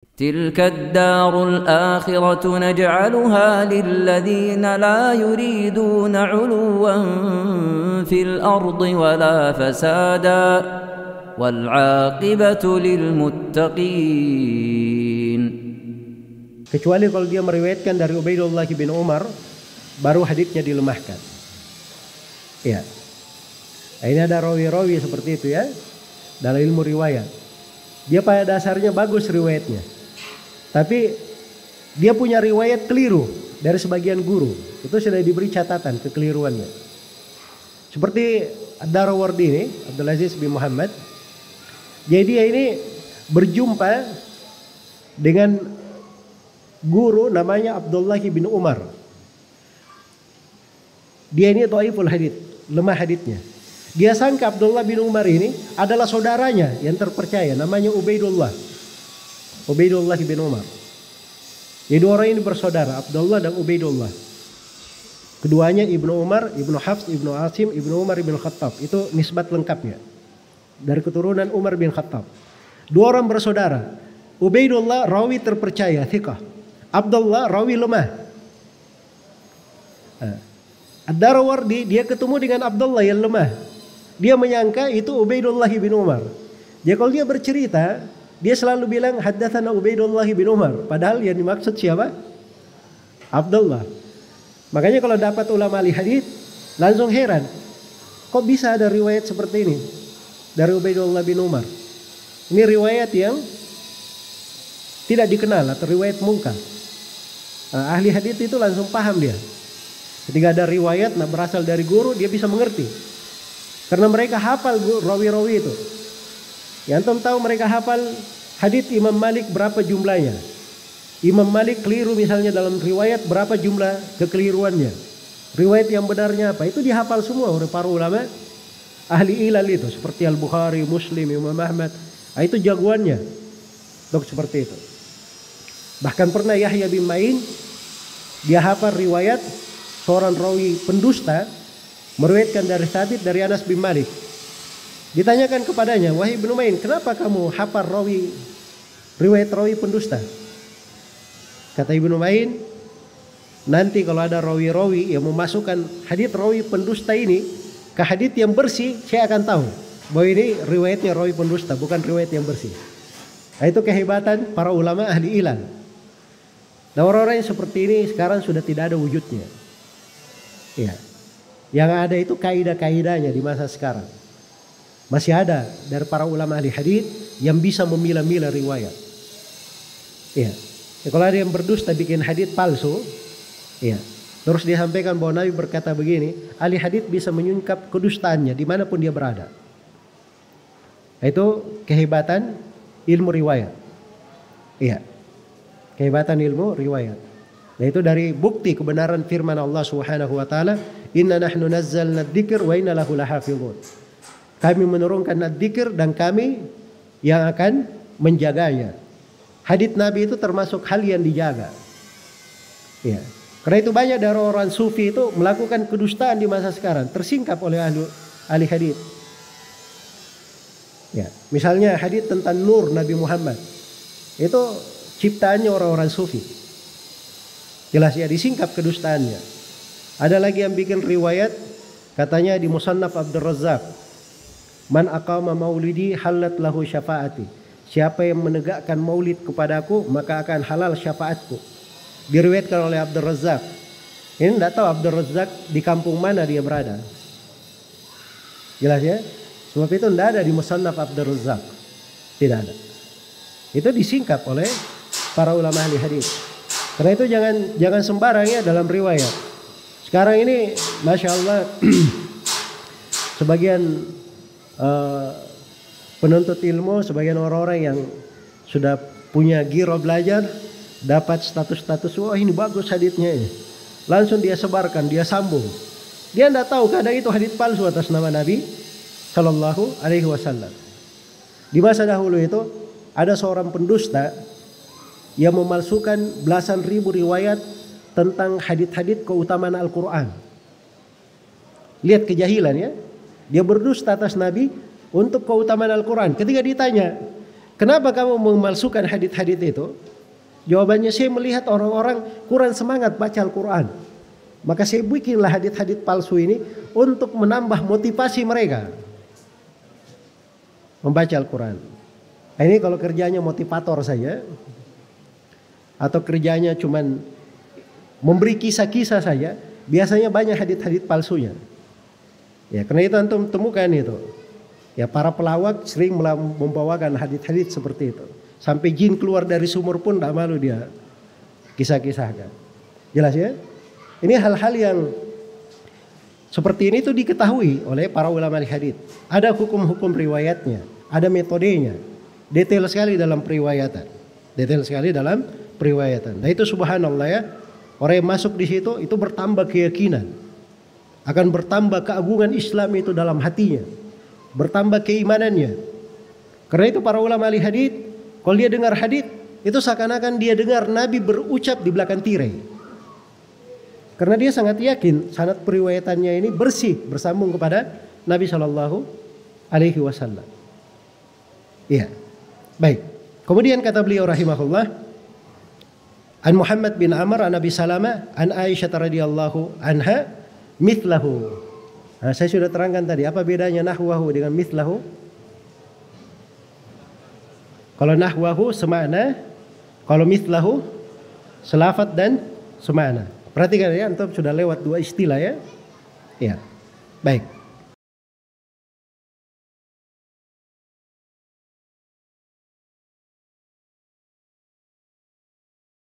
تلك الدار الآخرة نجعلها للذين لا يريدون علوا في الأرض ولا فسادا والعاقبة للمتقين. Kecuali kalau dia meriwayatkan dari Ubaidullah bin Umar, baru haditsnya dilemahkan. Ya. Ini ada rawi-rawi seperti itu ya, dalam ilmu riwayat. Dia pada dasarnya bagus riwayatnya, tapi dia punya riwayat keliru dari sebagian guru. Itu sudah diberi catatan kekeliruannya. Seperti Ad-Darawardi ini, Abdul Aziz bin Muhammad. Jadi dia ini berjumpa dengan guru namanya Abdullah bin Umar. Dia ini dhaiful hadits, lemah haditsnya. Dia sangka Abdullah bin Umar ini adalah saudaranya yang terpercaya, namanya Ubaidullah bin Umar. Jadi orang ini bersaudara, Abdullah dan Ubaidullah. Keduanya Ibnu Umar, Ibnu Hafs, Ibnu Asim, Ibnu Umar bin Khattab. Itu nisbat lengkapnya dari keturunan Umar bin Khattab. Dua orang bersaudara. Ubaidullah rawi terpercaya, thiqah. Abdullah rawi lemah. Ad-Darawardi dia ketemu dengan Abdullah yang lemah. Dia menyangka itu Ubaidullah bin Umar. Jadi kalau dia bercerita, dia selalu bilang haddatsana Ubaidullah bin Umar. Padahal yang dimaksud siapa? Abdullah. Makanya kalau dapat ulama ahli hadits langsung heran. Kok bisa ada riwayat seperti ini dari Ubaidullah bin Umar? Ini riwayat yang tidak dikenal atau riwayat munkar. Ahli hadits itu langsung paham dia. Ketika ada riwayat berasal dari guru, dia bisa mengerti. Karena mereka hafal rawi-rawi itu. Ya, antum tahu mereka hafal hadits Imam Malik berapa jumlahnya. Imam Malik keliru misalnya dalam riwayat, berapa jumlah kekeliruannya. Riwayat yang benarnya apa, itu dihafal semua oleh para ulama ahli ilal itu. Seperti Al-Bukhari, Muslim, Imam Ahmad. Itu jagoannya untuk seperti itu. Bahkan pernah Yahya bin Ma'in, dia hafal riwayat seorang rawi pendusta meriwayatkan dari Thabit dari Anas bin Malik. Ditanyakan kepadanya, wahai Ibnu Ma'in, kenapa kamu hafal riwayat rawi pendusta? Kata Ibnu Ma'in, nanti kalau ada rawi-rawi yang memasukkan hadits rawi pendusta ini ke hadits yang bersih, saya akan tahu bahwa ini riwayatnya rawi pendusta, bukan riwayat yang bersih. Nah, itu kehebatan para ulama ahli ilal. Nah, orang-orang yang seperti ini sekarang sudah tidak ada wujudnya. Ya. Yang ada itu kaidah-kaidahnya di masa sekarang. Masih ada dari para ulama ahli hadits yang bisa memilah-milah riwayat. Ya. Kalau ada yang berdusta bikin hadits palsu, ya. Terus dia sampaikan bahwa Nabi berkata begini, ahli hadits bisa menyungkap kedustaannya dimanapun dia berada. Itu kehebatan ilmu riwayat. Iya. Kehebatan ilmu riwayat. Nah, itu dari bukti kebenaran firman Allah Subhanahu wa taala, "Inna nahnu nazzalna dzikr wa inna lahu lahafizun." Kami menurunkan dzikir dan kami yang akan menjaganya. Hadits Nabi itu termasuk hal yang dijaga. Ya. Karena itu banyak dari orang sufi itu melakukan kedustaan di masa sekarang, tersingkap oleh ahli hadits. Ya, misalnya hadits tentang nur Nabi Muhammad. Itu ciptaannya orang-orang sufi. Jelas ya, disingkap kedustaannya. Ada lagi yang bikin riwayat, katanya di Musannaf Abdul Razzaq, man aqama maulidi halat lahu syafaati. Siapa yang menegakkan maulid kepadaku, maka akan halal syafaatku. Diriwayatkan oleh Abdul Razzaq. Ini tidak tahu Abdul Razzaq di kampung mana dia berada. Jelas ya? Sebab itu tidak ada di Musannaf Abdul Razzaq. Tidak ada. Itu disingkap oleh para ulama ahli hadis. Karena itu jangan sembarang ya dalam riwayat. Sekarang ini Masya Allah sebagian penuntut ilmu, sebagian orang-orang yang sudah punya giro belajar, dapat status-status, wah ini bagus haditsnya ini. Langsung dia sebarkan, dia sambung. Dia tidak tahu kadang itu hadits palsu atas nama Nabi Shallallahu Alaihi Wasallam. Di masa dahulu itu ada seorang pendusta yang memalsukan belasan ribu riwayat tentang hadits-hadits keutamaan Al-Quran. Lihat kejahilan ya. Dia berdusta atas Nabi untuk keutamaan Al-Quran. Ketika ditanya, Kenapa kamu memalsukan hadits-hadits itu? Jawabannya, saya melihat orang-orang kurang semangat baca Al-Quran. Maka saya bikinlah hadits-hadits palsu ini untuk menambah motivasi mereka membaca Al-Quran. Nah, ini kalau kerjanya motivator saja, atau kerjanya cuman memberi kisah-kisah saja, biasanya banyak hadits-hadits palsunya. Ya, karena itu antum temukan itu. Ya, para pelawak sering membawakan hadits-hadits seperti itu. Sampai jin keluar dari sumur pun tidak malu dia kisah-kisahkan. Jelas ya? Ini hal-hal yang seperti ini itu diketahui oleh para ulama hadits. Ada hukum-hukum riwayatnya, ada metodenya. Detail sekali dalam periwayatan. Detail sekali dalam periwayatan. Nah itu subhanallah ya. Orang yang masuk di situ itu bertambah keyakinan. Akan bertambah keagungan Islam itu dalam hatinya. Bertambah keimanannya. Karena itu para ulama hadits, kalau dia dengar hadits, itu seakan-akan dia dengar Nabi berucap di belakang tirai. Karena dia sangat yakin sanad periwayatannya ini bersih, bersambung kepada Nabi Shallallahu Alaihi Wasallam. Iya, baik. Kemudian kata beliau rahimahullah, an Muhammad bin Amr an Abi Salamah an Aisyah radhiyallahu anha mithlahu. Nah, saya sudah terangkan tadi apa bedanya nahwahu dengan mithlahu. Kalau nahwahu semakna, kalau mithlahu selafat dan semakna. Perhatikan ya, antum sudah lewat dua istilah ya. Ya. Baik.